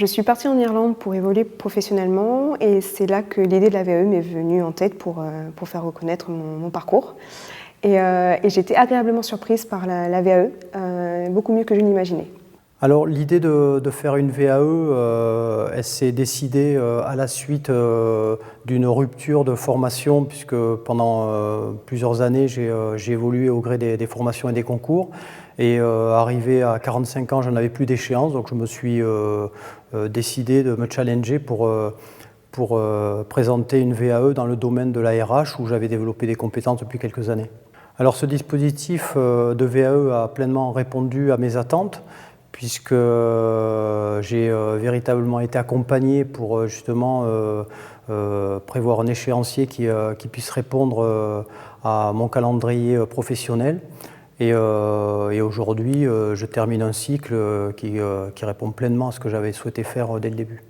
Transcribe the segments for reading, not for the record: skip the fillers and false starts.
suis partie en Irlande pour évoluer professionnellement et c'est là que l'idée de la VAE m'est venue en tête pour faire reconnaître mon parcours. Et j'ai été agréablement surprise par la VAE, beaucoup mieux que je n'imaginais. Alors l'idée de faire une VAE, elle s'est décidée à la suite d'une rupture de formation, puisque pendant plusieurs années j'ai évolué au gré des formations et des concours. Et arrivé à 45 ans, je n'avais plus d'échéance, donc je me suis décidé de me challenger pour présenter une VAE dans le domaine de la RH, où j'avais développé des compétences depuis quelques années. Alors ce dispositif de VAE a pleinement répondu à mes attentes, puisque j'ai véritablement été accompagné pour justement prévoir un échéancier qui puisse répondre à mon calendrier professionnel. Et aujourd'hui, je termine un cycle qui répond pleinement à ce que j'avais souhaité faire dès le début.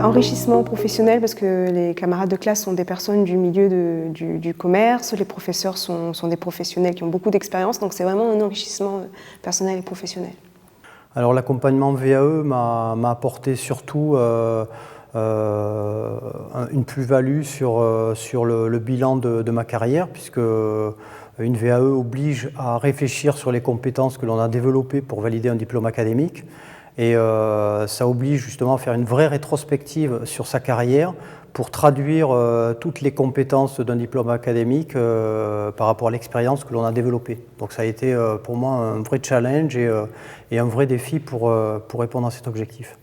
Enrichissement professionnel parce que les camarades de classe sont des personnes du milieu du commerce, les professeurs sont des professionnels qui ont beaucoup d'expérience, donc c'est vraiment un enrichissement personnel et professionnel. Alors l'accompagnement VAE m'a apporté surtout une plus-value sur le bilan de ma carrière, puisque une VAE oblige à réfléchir sur les compétences que l'on a développées pour valider un diplôme académique. Et ça oblige justement à faire une vraie rétrospective sur sa carrière pour traduire toutes les compétences d'un diplôme académique par rapport à l'expérience que l'on a développée. Donc ça a été pour moi un vrai challenge et un vrai défi pour répondre à cet objectif.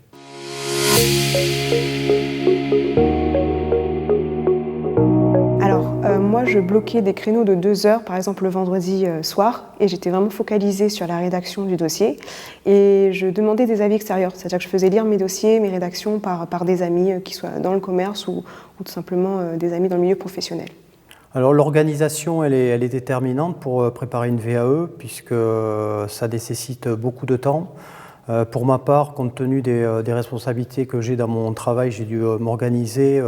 Moi, je bloquais des créneaux de 2 heures, par exemple le vendredi soir, et j'étais vraiment focalisée sur la rédaction du dossier. Et je demandais des avis extérieurs, c'est-à-dire que je faisais lire mes dossiers, mes rédactions par des amis qui soient dans le commerce ou tout simplement des amis dans le milieu professionnel. Alors l'organisation, elle est déterminante pour préparer une VAE, puisque ça nécessite beaucoup de temps. Pour ma part, compte tenu des responsabilités que j'ai dans mon travail, j'ai dû m'organiser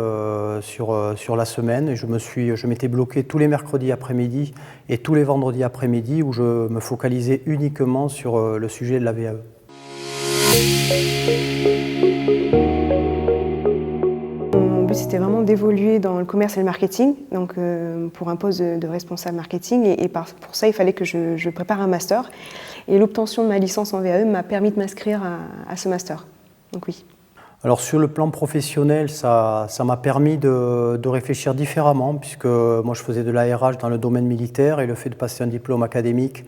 sur la semaine et je m'étais bloqué tous les mercredis après-midi et tous les vendredis après-midi où je me focalisais uniquement sur le sujet de la VAE. Mon but, c'était vraiment d'évoluer dans le commerce et le marketing, donc pour un poste de responsable marketing. Et pour ça, il fallait que je prépare un master. Et l'obtention de ma licence en VAE m'a permis de m'inscrire à ce master. Donc oui. Alors sur le plan professionnel, ça m'a permis de réfléchir différemment, puisque moi je faisais de la RH dans le domaine militaire et le fait de passer un diplôme académique,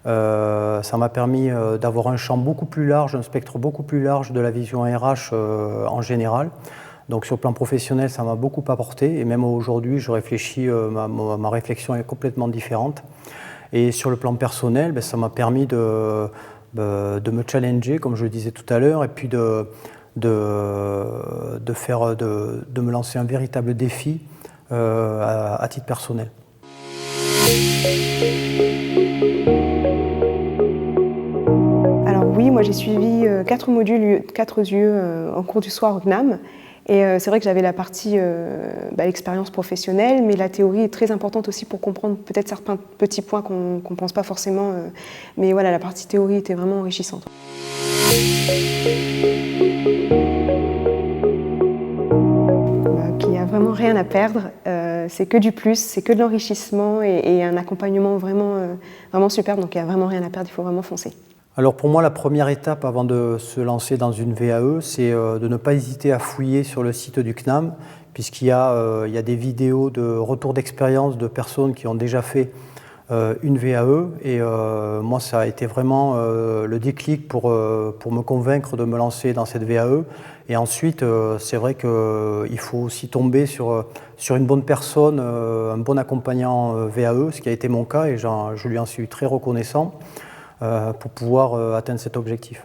ça m'a permis d'avoir un champ beaucoup plus large, un spectre beaucoup plus large de la vision RH en général. Donc sur le plan professionnel, ça m'a beaucoup apporté et même aujourd'hui, je réfléchis, ma réflexion est complètement différente. Et sur le plan personnel, ça m'a permis de me challenger, comme je le disais tout à l'heure, et puis de me lancer un véritable défi à titre personnel. Alors oui, moi j'ai suivi 4 modules, 4 UE en cours du soir au CNAM. Et c'est vrai que j'avais la partie l'expérience professionnelle, mais la théorie est très importante aussi pour comprendre peut-être certains petits points qu'on ne pense pas forcément. Mais voilà, la partie théorie était vraiment enrichissante. Qu'il n'y a vraiment rien à perdre, c'est que du plus, c'est que de l'enrichissement et un accompagnement vraiment superbe, donc il n'y a vraiment rien à perdre, il faut vraiment foncer. Alors pour moi, la première étape avant de se lancer dans une VAE, c'est de ne pas hésiter à fouiller sur le site du CNAM, puisqu'il y a des vidéos de retour d'expérience de personnes qui ont déjà fait une VAE. Et moi, ça a été vraiment le déclic pour me convaincre de me lancer dans cette VAE. Et ensuite, c'est vrai qu'il faut aussi tomber sur une bonne personne, un bon accompagnant VAE, ce qui a été mon cas, et je lui en suis très reconnaissant. Pour pouvoir atteindre cet objectif.